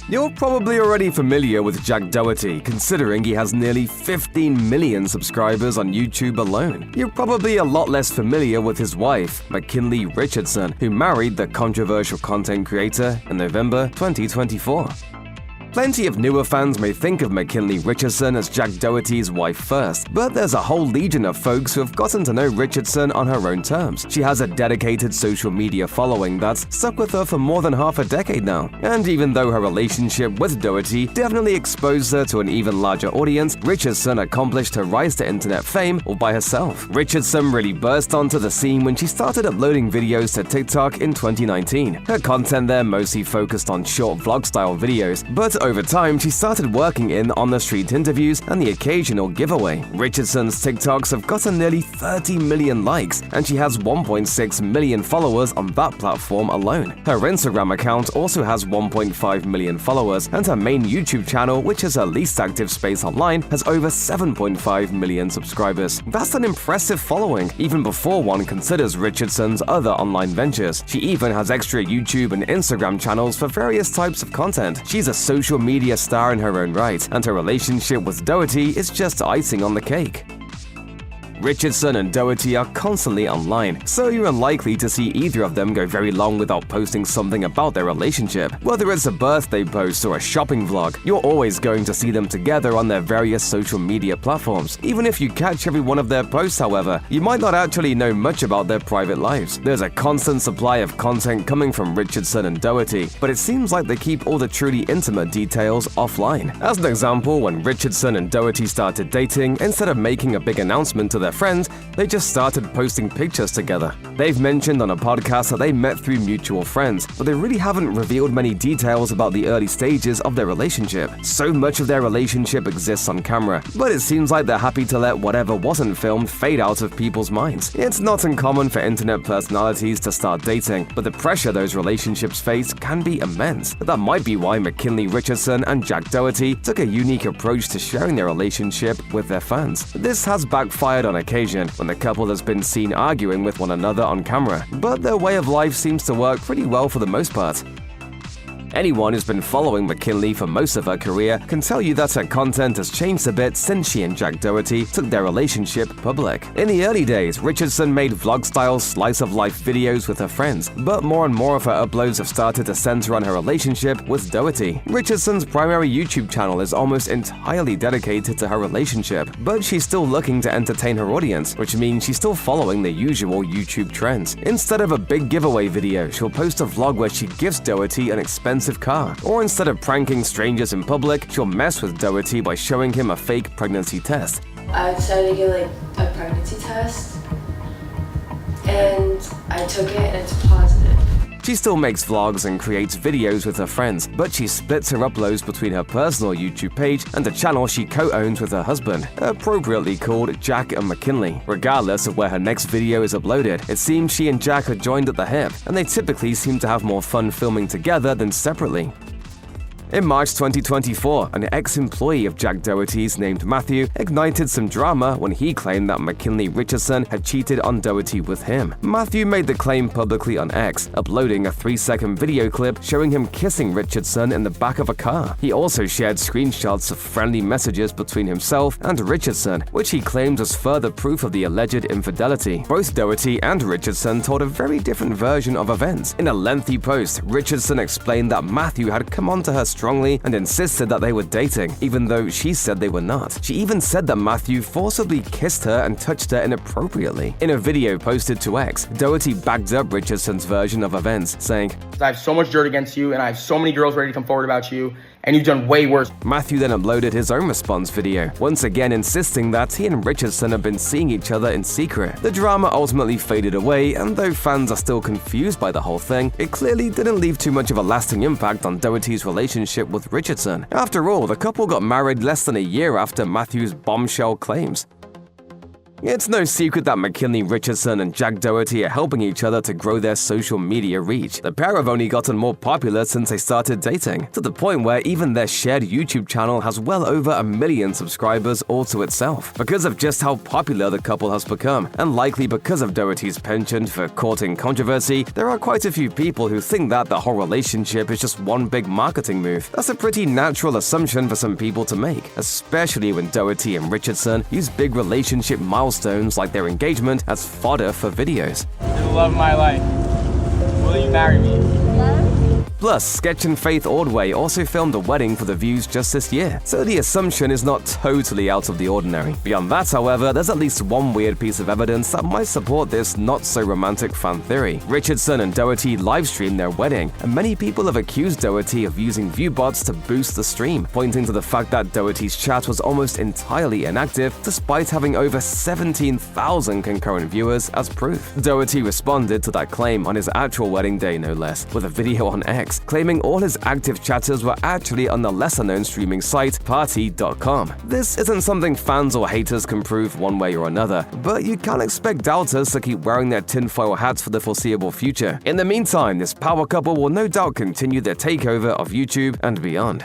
You're probably already familiar with Jack Doherty, considering he has nearly 15 million subscribers on YouTube alone. You're probably a lot less familiar with his wife, McKinley Richardson, who married the controversial content creator in November 2024. Plenty of newer fans may think of McKinley Richardson as Jack Doherty's wife first, but there's a whole legion of folks who have gotten to know Richardson on her own terms. She has a dedicated social media following that's stuck with her for more than half a decade now. And even though her relationship with Doherty definitely exposed her to an even larger audience, Richardson accomplished her rise to internet fame all by herself. Richardson really burst onto the scene when she started uploading videos to TikTok in 2019. Her content there mostly focused on short vlog-style videos, but over time, she started working in on-the-street interviews and the occasional giveaway. Richardson's TikToks have gotten nearly 30 million likes, and she has 1.6 million followers on that platform alone. Her Instagram account also has 1.5 million followers, and her main YouTube channel, which is her least active space online, has over 7.5 million subscribers. That's an impressive following, even before one considers Richardson's other online ventures. She even has extra YouTube and Instagram channels for various types of content. She's a social media star in her own right, and her relationship with Doherty is just icing on the cake. Richardson and Doherty are constantly online, so you're unlikely to see either of them go very long without posting something about their relationship. Whether it's a birthday post or a shopping vlog, you're always going to see them together on their various social media platforms. Even if you catch every one of their posts, however, you might not actually know much about their private lives. There's a constant supply of content coming from Richardson and Doherty, but it seems like they keep all the truly intimate details offline. As an example, when Richardson and Doherty started dating, instead of making a big announcement to their friends, they just started posting pictures together. They've mentioned on a podcast that they met through mutual friends, but they really haven't revealed many details about the early stages of their relationship. So much of their relationship exists on camera, but it seems like they're happy to let whatever wasn't filmed fade out of people's minds. It's not uncommon for internet personalities to start dating, but the pressure those relationships face can be immense. That might be why McKinley Richardson and Jack Doherty took a unique approach to sharing their relationship with their fans. This has backfired on occasion when the couple has been seen arguing with one another on camera, but their way of life seems to work pretty well for the most part. Anyone who's been following McKinley for most of her career can tell you that her content has changed a bit since she and Jack Doherty took their relationship public. In the early days, Richardson made vlog-style slice-of-life videos with her friends, but more and more of her uploads have started to center on her relationship with Doherty. Richardson's primary YouTube channel is almost entirely dedicated to her relationship, but she's still looking to entertain her audience, which means she's still following the usual YouTube trends. Instead of a big giveaway video, she'll post a vlog where she gives Doherty an expensive car. Or instead of pranking strangers in public, she'll mess with Doherty by showing him a fake pregnancy test. I decided to get a pregnancy test, and I took it and it's positive. She still makes vlogs and creates videos with her friends, but she splits her uploads between her personal YouTube page and a channel she co-owns with her husband, appropriately called Jack and McKinley. Regardless of where her next video is uploaded, it seems she and Jack are joined at the hip, and they typically seem to have more fun filming together than separately. In March 2024, an ex-employee of Jack Doherty's named Matthew ignited some drama when he claimed that McKinley Richardson had cheated on Doherty with him. Matthew made the claim publicly on X, uploading a 3-second video clip showing him kissing Richardson in the back of a car. He also shared screenshots of friendly messages between himself and Richardson, which he claimed was further proof of the alleged infidelity. Both Doherty and Richardson told a very different version of events. In a lengthy post, Richardson explained that Matthew had come onto her strongly and insisted that they were dating, even though she said they were not. She even said that Matthew forcibly kissed her and touched her inappropriately. In a video posted to X, Doherty backed up Richardson's version of events, saying, "I have so much dirt against you, and I have so many girls ready to come forward about you, and you've done way worse." Matthew then uploaded his own response video, once again insisting that he and Richardson have been seeing each other in secret. The drama ultimately faded away, and though fans are still confused by the whole thing, it clearly didn't leave too much of a lasting impact on Doherty's relationship with Richardson. After all, the couple got married less than a year after Matthew's bombshell claims. It's no secret that McKinley Richardson and Jack Doherty are helping each other to grow their social media reach. The pair have only gotten more popular since they started dating, to the point where even their shared YouTube channel has well over 1 million subscribers all to itself. Because of just how popular the couple has become, and likely because of Doherty's penchant for courting controversy, there are quite a few people who think that the whole relationship is just one big marketing move. That's a pretty natural assumption for some people to make, especially when Doherty and Richardson use big relationship milestones like their engagement as fodder for videos. You're the love of my life. Will you marry me? Plus, Sketch and Faith Ordway also filmed a wedding for The Views just this year, so the assumption is not totally out of the ordinary. Beyond that, however, there's at least one weird piece of evidence that might support this not-so-romantic fan theory. Richardson and Doherty livestreamed their wedding, and many people have accused Doherty of using view bots to boost the stream, pointing to the fact that Doherty's chat was almost entirely inactive despite having over 17,000 concurrent viewers as proof. Doherty responded to that claim on his actual wedding day, no less, with a video on X, claiming all his active chatters were actually on the lesser-known streaming site Party.com. This isn't something fans or haters can prove one way or another, but you can't expect doubters to keep wearing their tinfoil hats for the foreseeable future. In the meantime, this power couple will no doubt continue their takeover of YouTube and beyond.